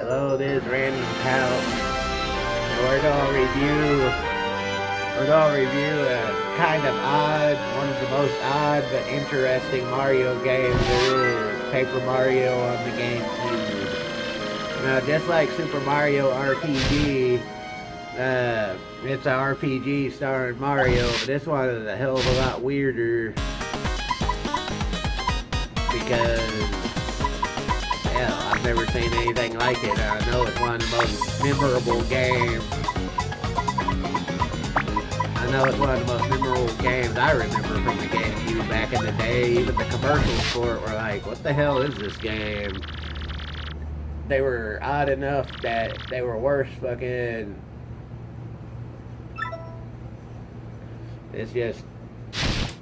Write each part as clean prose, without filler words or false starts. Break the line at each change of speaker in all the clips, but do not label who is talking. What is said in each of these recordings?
Hello, this random couch. And we're gonna review a kind of odd, one of the most odd but interesting Mario games there is, Paper Mario on the GameCube. Now, just like Super Mario RPG, it's an RPG starring Mario, but this one is a hell of a lot weirder because, hell, I've never seen anything like it. I know it's one of the most memorable games. I know it's one of the most memorable games I remember from the GameCube back in the day. Even the commercials for it were like, what the hell is this game? They were odd enough that they were worse fucking... It's just...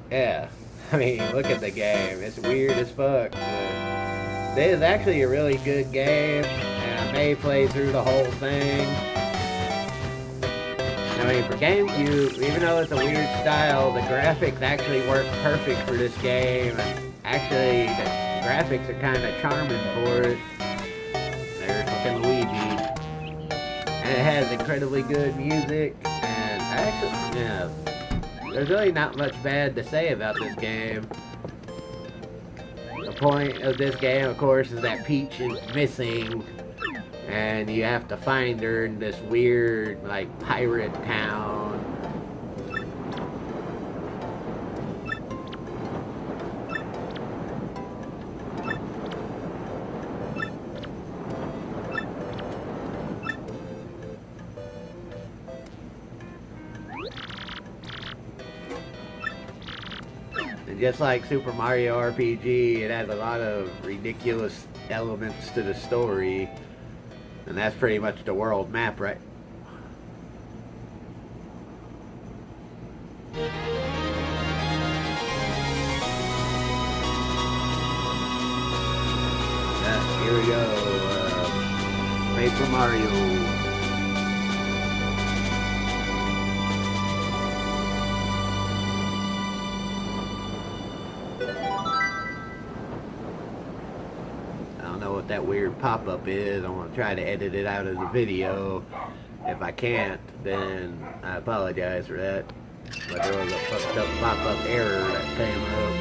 Yeah. I mean, look at the game. It's weird as fuck. But this is actually a really good game, and I may play through the whole thing. I mean, for GameCube, even though it's a weird style, the graphics actually work perfect for this game. And actually, the graphics are kind of charming for it. There's fucking Luigi. And it has incredibly good music. And actually, yeah, there's really not much bad to say about this game. The point of this game, of course, is that Peach is missing. And you have to find her in this weird, like, pirate town. And just like Super Mario RPG, it has a lot of ridiculous elements to the story. And that's pretty much the world map, right? Yeah, here we go. Paper Mario. What that weird pop-up is. I want to try to edit it out of the video. If I can't, then I apologize for that. But there was a fucked up pop-up error that came up.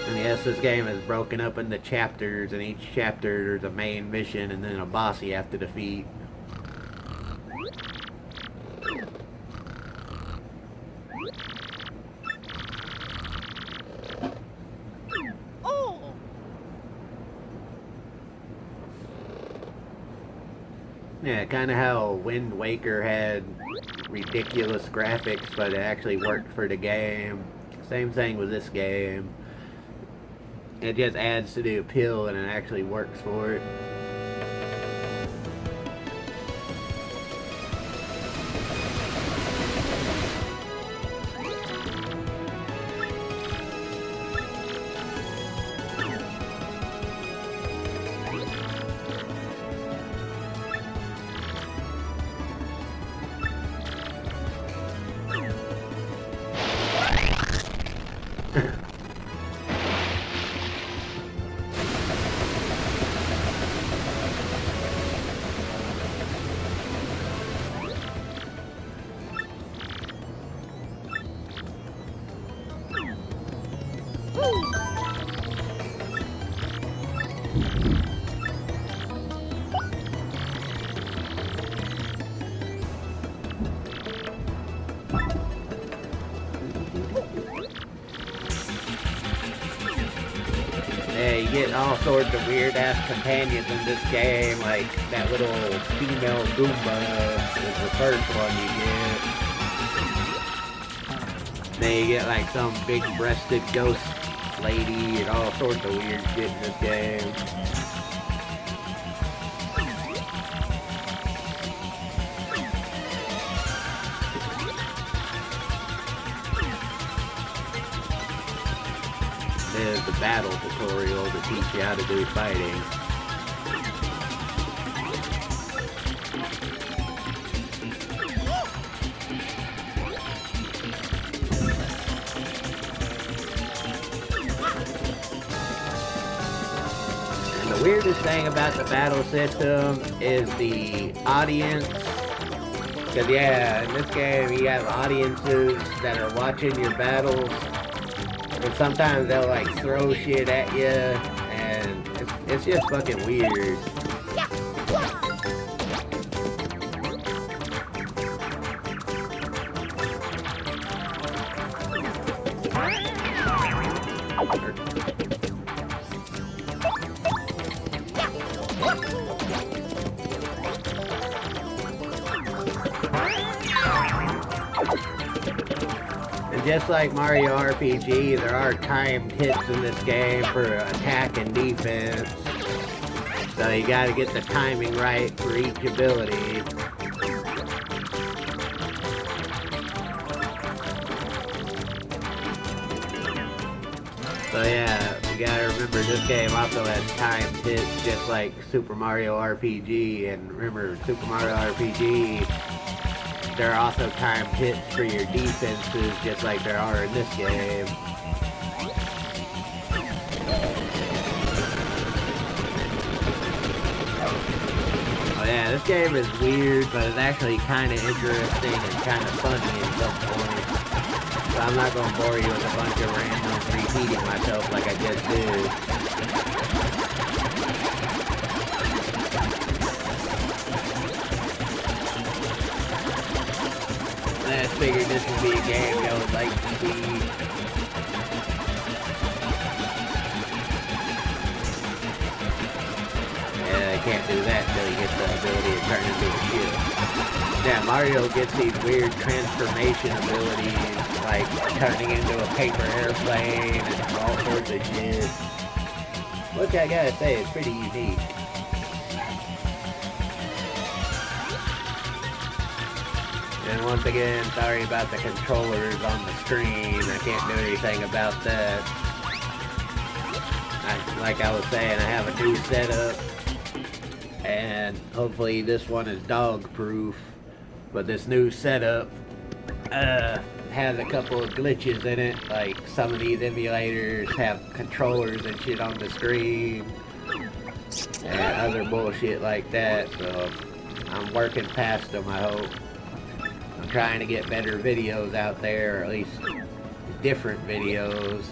And yes, this game is broken up into chapters, and each chapter there's a main mission and then a boss you have to defeat. Yeah, kind of how Wind Waker had ridiculous graphics, but it actually worked for the game. Same thing with this game. It just adds to the appeal and it actually works for it. Yeah, you get all sorts of weird-ass companions in this game, like that little female Goomba is the first one you get. Then you get like some big-breasted ghost lady and all sorts of weird shit in this game. There's the battle tutorial to teach you how to do fighting. weirdest thing about the battle system is the audience. Because, yeah, in this game, you have audiences that are watching your battles. And sometimes they'll, like, throw shit at you. And it's just fucking weird. Just like Mario RPG, there are timed hits in this game for attack and defense. So you gotta get the timing right for each ability. So yeah, you gotta remember this game also has timed hits just like Super Mario RPG. And remember, Super Mario RPG, there are also timed hits for your defenses, just like there are in this game. Oh yeah, this game is weird, but it's actually kind of interesting and kind of funny at some point. So I'm not going to bore you with a bunch of random repeating myself like I just did. I figured this would be a game y'all would like to see. Yeah, I can't do that until you get the ability to turn into a ship. Yeah, Mario gets these weird transformation abilities, like turning into a paper airplane and all sorts of shit. Which I gotta say is pretty unique. And once again, sorry about the controllers on the screen. I can't do anything about that. Like I was saying, I have a new setup. And hopefully this one is dog-proof. But this new setup has a couple of glitches in it. Like some of these emulators have controllers and shit on the screen. And other bullshit like that. So I'm working past them, I hope. I'm trying to get better videos out there, or at least different videos.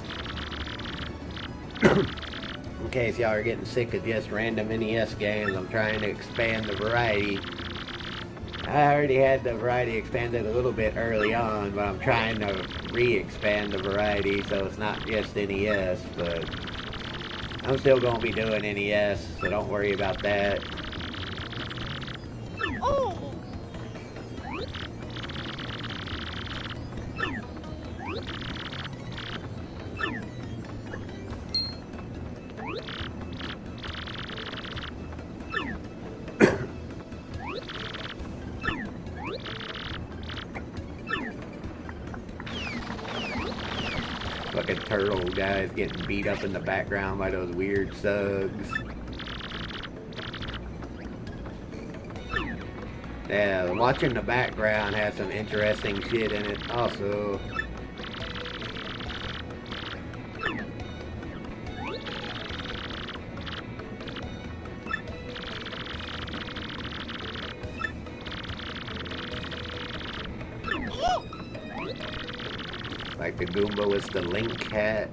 In case y'all are getting sick of just random NES games, I'm trying to expand the variety. I already had the variety expanded a little bit early on, but I'm trying to re-expand the variety so it's not just NES, but I'm still going to be doing NES, so don't worry about that. Fucking turtle guys getting beat up in the background by those weird thugs. Yeah, watching the background has some interesting shit in it also. Like the Goomba was the Link hat.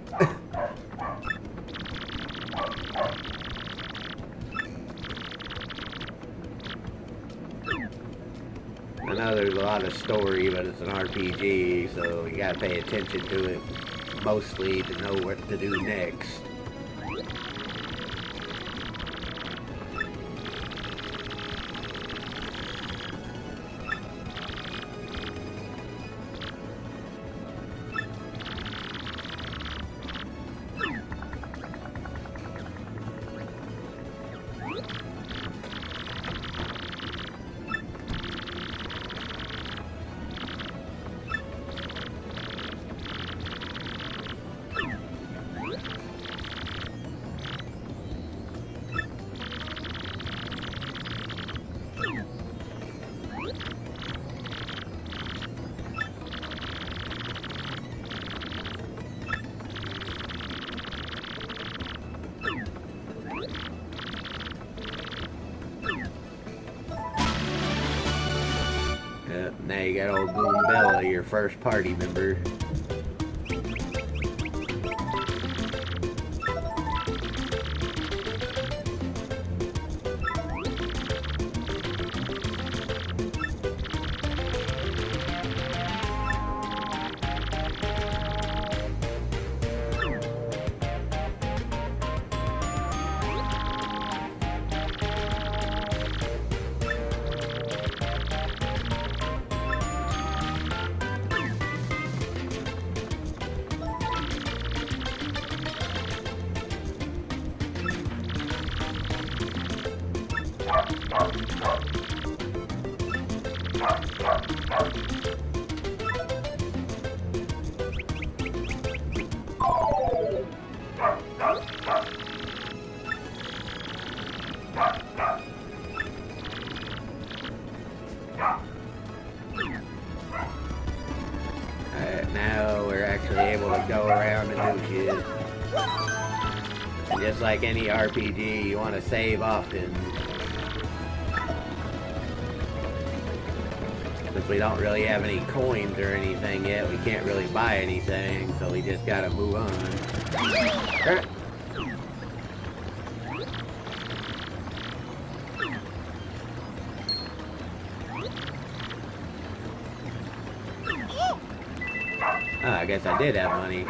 I know there's a lot of story, but it's an RPG, so you gotta pay attention to it mostly to know what to do next. got old Goombella, your first party member. Now we're actually able to go around and do shit. And just like any RPG, you want to save often. Since we don't really have any coins or anything yet, we can't really buy anything, so we just gotta move on. Oh, I guess I did have money.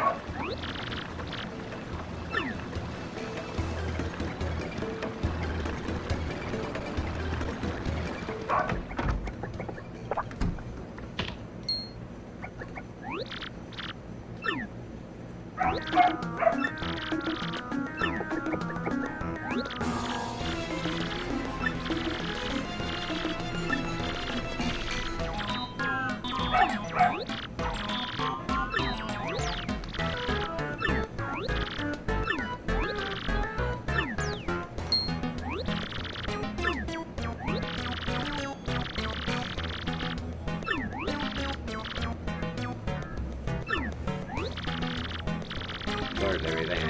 Everything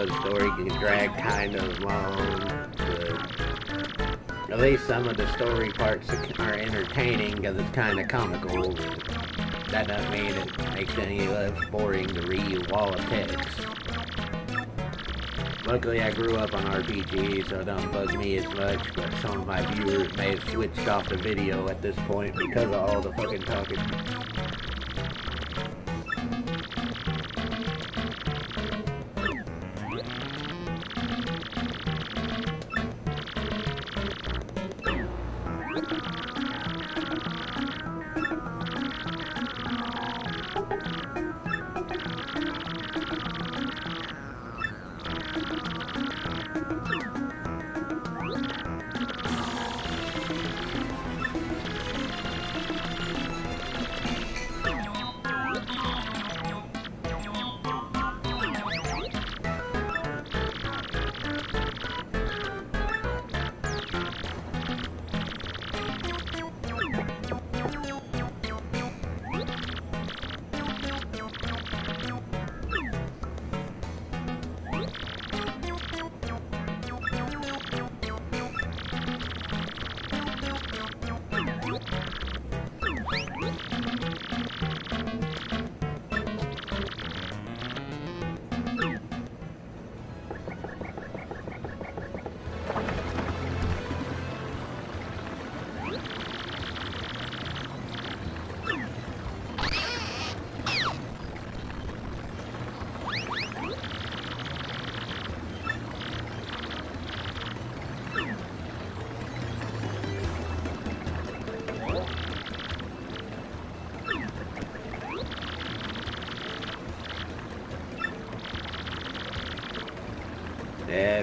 the story can drag kind of long, but at least some of the story parts are entertaining because it's kind of comical. That doesn't mean it makes it any less boring to read a wall of text. Luckily I grew up on RPG, so it don't bug me as much, but some of my viewers may have switched off the video at this point because of all the fucking talking.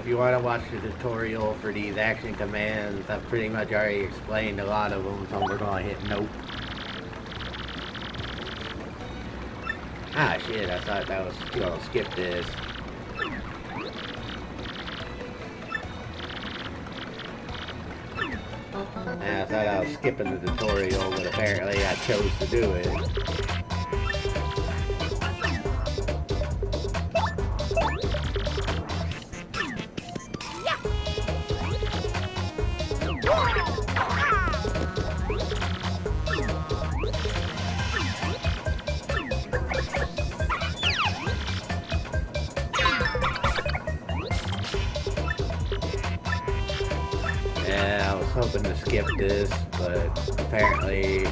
if you want to watch the tutorial for these action commands, I've pretty much already explained a lot of them, so we're going to hit nope. Ah, shit, I thought that was going to skip this. And I thought I was skipping the tutorial, but apparently I chose to do it. Yeah, I was hoping to skip this, but apparently...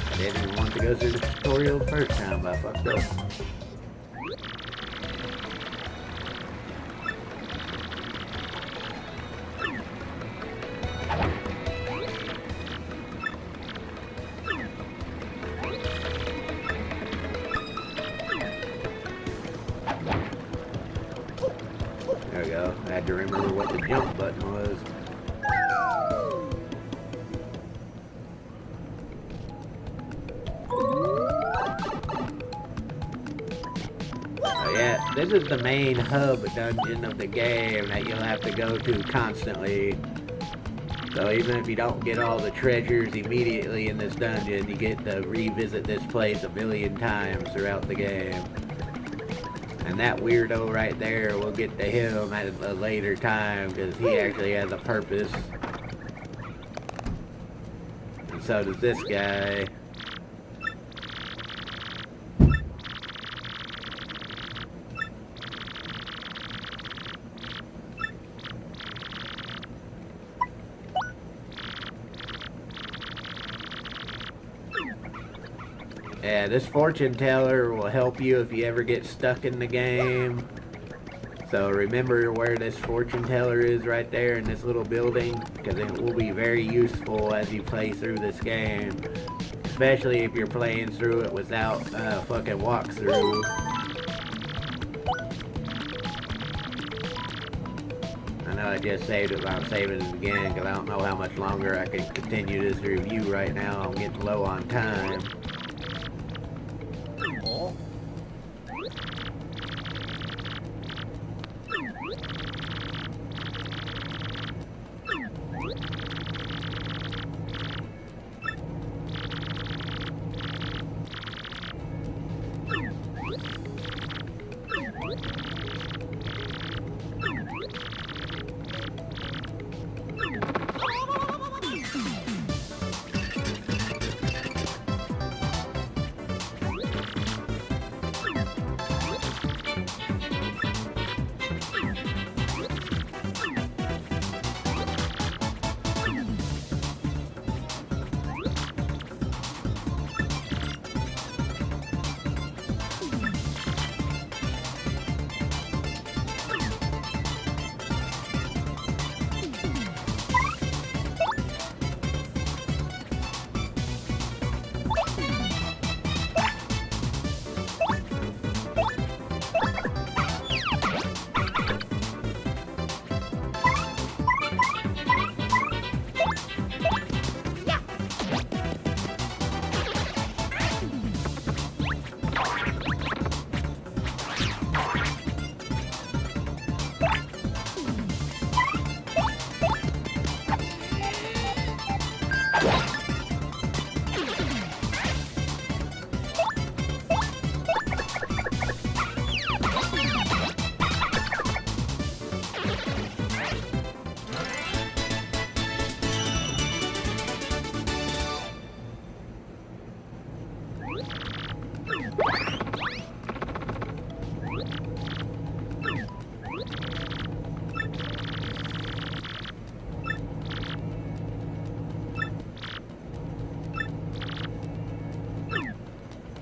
I didn't even want to go through the tutorial the first time, but I fucked up. There we go. I had to remember what the jump button was. Yeah, this is the main hub dungeon of the game that you'll have to go to constantly. So even if you don't get all the treasures immediately in this dungeon, you get to revisit this place a million times throughout the game. And that weirdo right there, we'll get to him at a later time because he actually has a purpose. And so does this guy. Yeah, this fortune teller will help you if you ever get stuck in the game. So remember where this fortune teller is right there in this little building, because it will be very useful as you play through this game. Especially if you're playing through it without a fucking walkthrough. I know I just saved it, but I'm saving it again because I don't know how much longer I can continue this review right now. I'm getting low on time.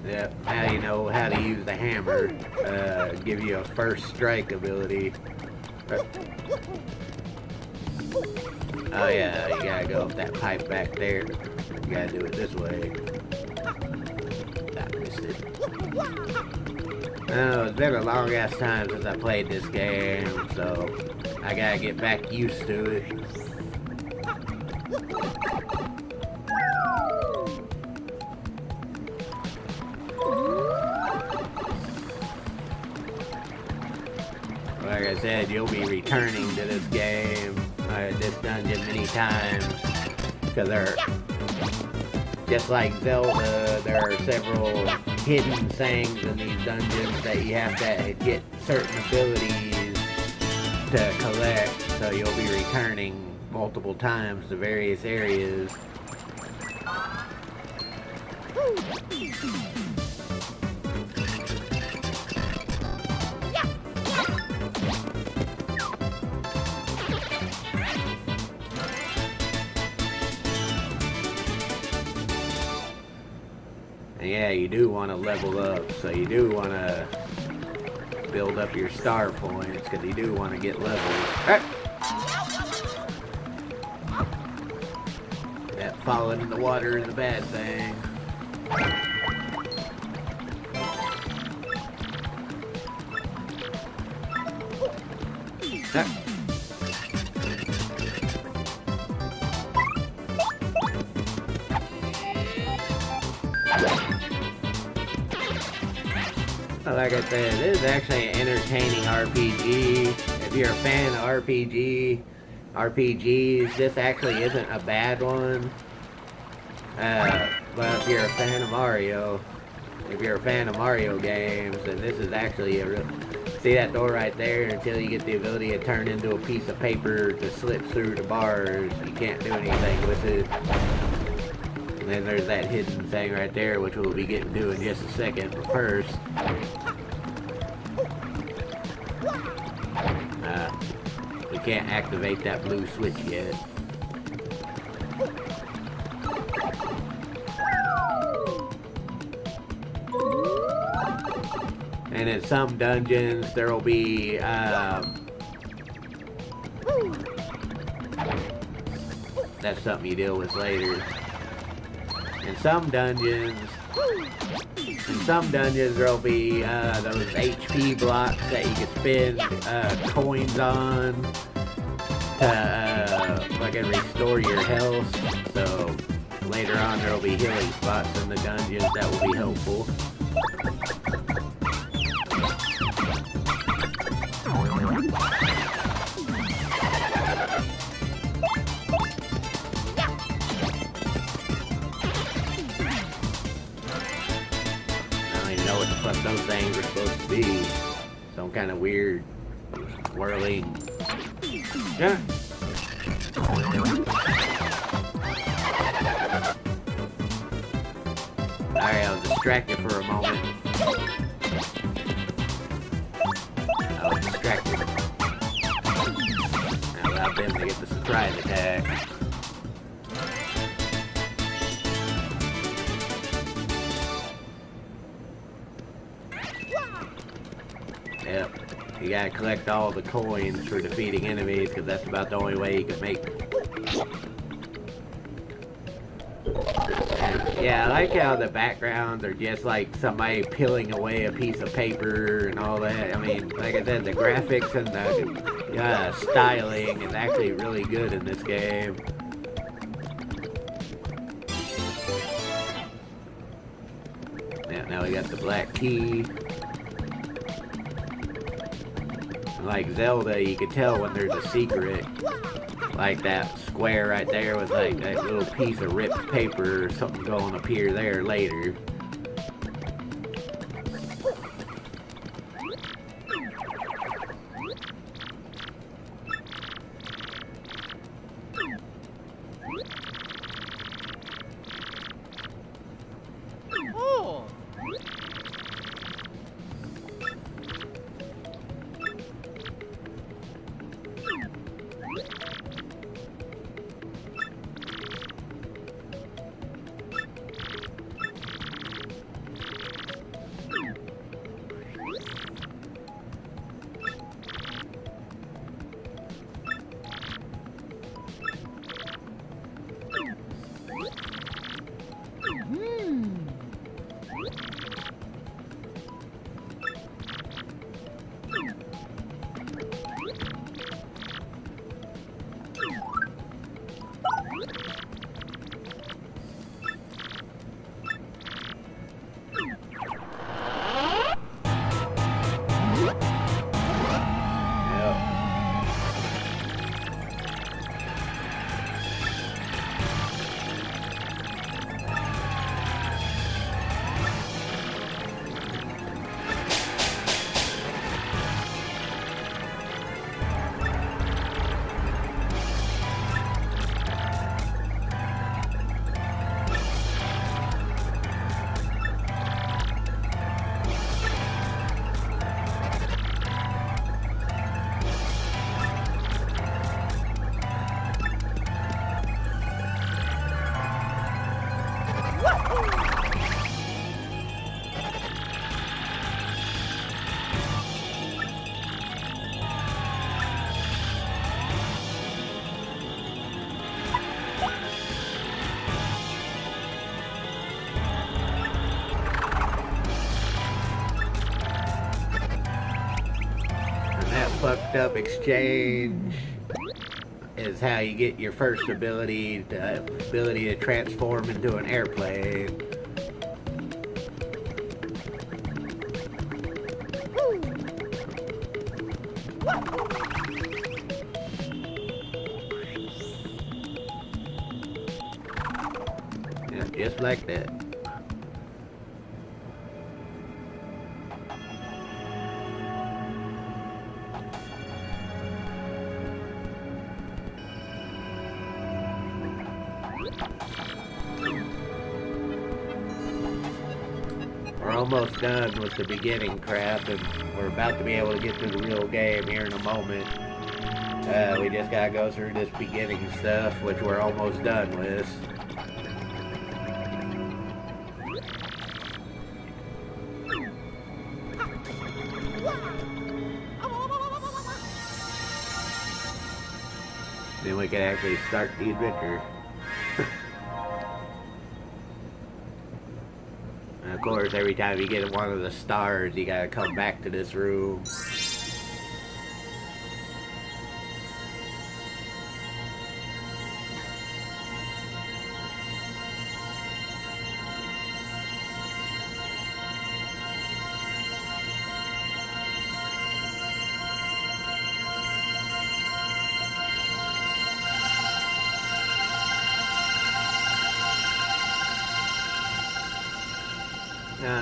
Yep, now you know how to use the hammer. Give you a first strike ability. Oh yeah, you gotta go up that pipe back there. You gotta do it this way. I missed it. Oh, it's been a long ass time since I played this game, so I gotta get back used to it. Like I said, you'll be returning to this game, this dungeon many times, because they're just like Zelda. There are several hidden things in these dungeons that you have to get certain abilities to collect, so you'll be returning multiple times to various areas. Yeah, you do want to level up, so you do want to build up your star points, because you do want to get levels. That falling in the water is a bad thing. Like I said, this is actually an entertaining RPG. If you're a fan of RPGs, this actually isn't a bad one. But if you're a fan of Mario games, then this is actually a real... See that door right there? Until you get the ability to turn into a piece of paper to slip through the bars, you can't do anything with it. And then there's that hidden thing right there, which we'll be getting to in just a second. But first, we can't activate that blue switch yet. And in some dungeons, there will be that's something you deal with later. In some dungeons, there'll be those HP blocks that you can spend coins on to fucking restore your health. So later on, there'll be healing spots in the dungeons that will be helpful. Those things are supposed to be some kind of weird whirling. Yeah. Alright, I was distracted for a moment. I allowed them to get the surprise attack. Yep, you gotta collect all the coins for defeating enemies, because that's about the only way you can make them. And, yeah, I like how the backgrounds are just like somebody peeling away a piece of paper and all that. I mean, like I said, the graphics and the styling is actually really good in this game. Yeah, now we got the black key. Like Zelda, you can tell when there's a secret. Like that square right there with like that little piece of ripped paper or something going to appear there later.
Oh.
fucked up exchange is how you get your first ability to transform into an airplane. Yeah, just like that. We're almost done with the beginning crap, and we're about to be able to get to the real game here in a moment. We just gotta go through this beginning stuff, which we're almost done with. Then we can actually start the adventure. And of course, every time you get one of the stars, you gotta come back to this room.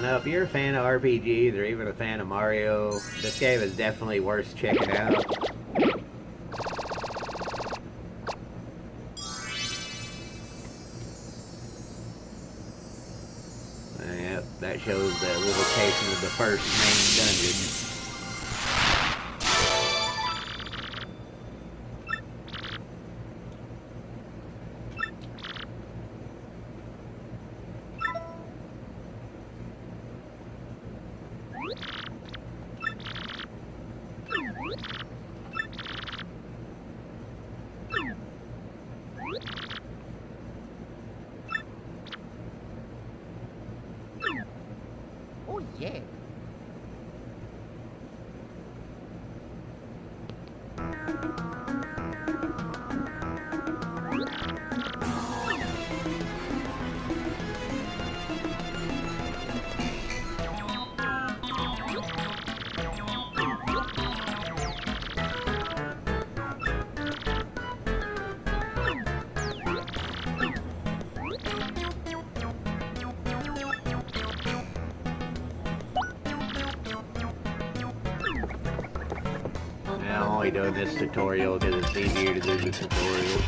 Now, if you're a fan of RPGs or even a fan of Mario, this game is definitely worth checking out. Yep, that shows the location of the first main dungeon.
Oh yeah.
I'm only doing this tutorial because it's easier to do the tutorial.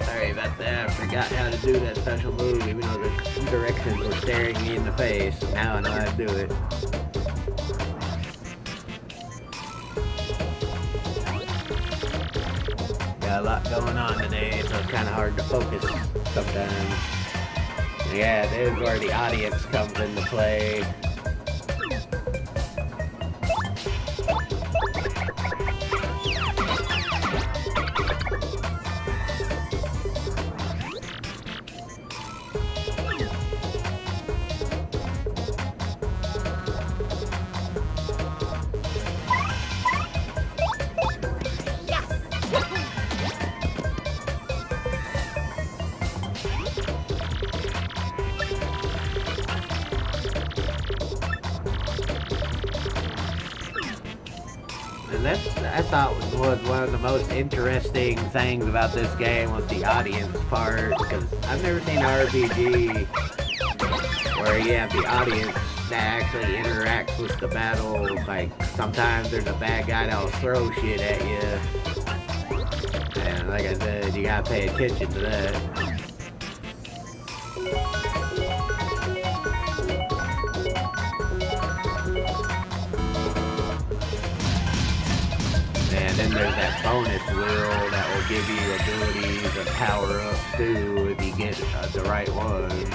Sorry about that, I forgot how to do that special move even though the directions were staring me in the face. Now I know how to do it. Got a lot going on today, so it's kind of hard to focus sometimes. Yeah, this is where the audience comes into play. And I thought was one of the most interesting things about this game was the audience part, because I've never seen an RPG where you have the audience that actually interacts with the battle. Like, sometimes there's a bad guy that'll throw shit at you, like I said, you gotta pay attention to that. And then there's that bonus wheel that will give you abilities and power-ups too if you get the right ones.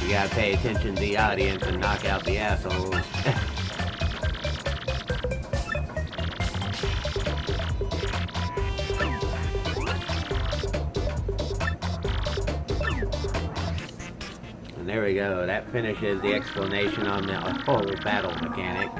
You gotta pay attention to the audience and knock out the assholes. And there we go. That finishes the explanation on the whole battle mechanic.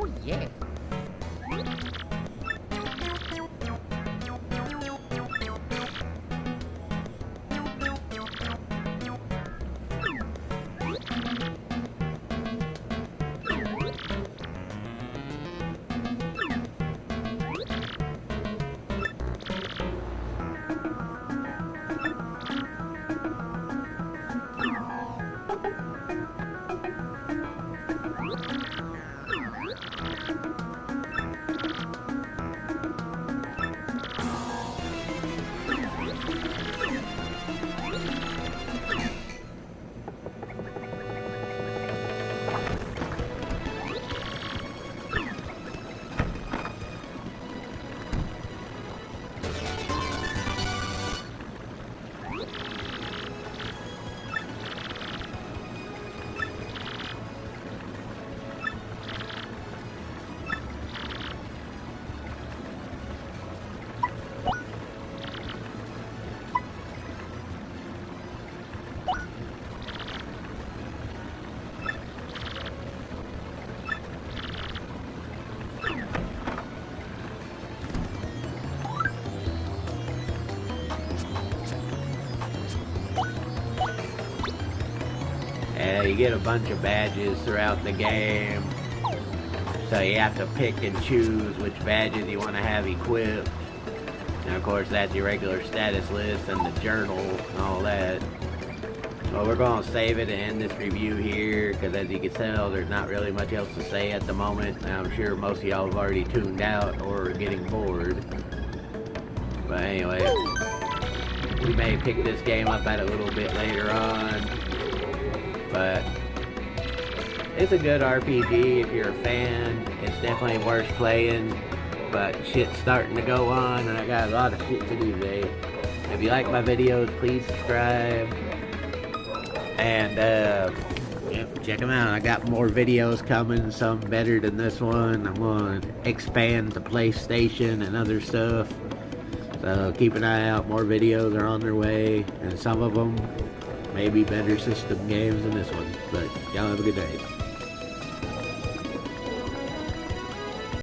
Oh, yeah.
You get a bunch of badges throughout the game, so you have to pick and choose which badges you want to have equipped. And of course that's your regular status list and the journal and all that. Well, we're going to save it and end this review here, because as you can tell, there's not really much else to say at the moment. And I'm sure most of y'all have already tuned out or are getting bored. But anyway, we may pick this game up at a little bit later on. But it's a good RPG if you're a fan. It's definitely worth playing. But shit's starting to go on, and I got a lot of shit to do today. If you like my videos, please subscribe. And yep, check them out. I got more videos coming, some better than this one. I'm going to expand the PlayStation and other stuff. So keep an eye out. More videos are on their way, and some of them maybe better system games than this one. But y'all have a good day.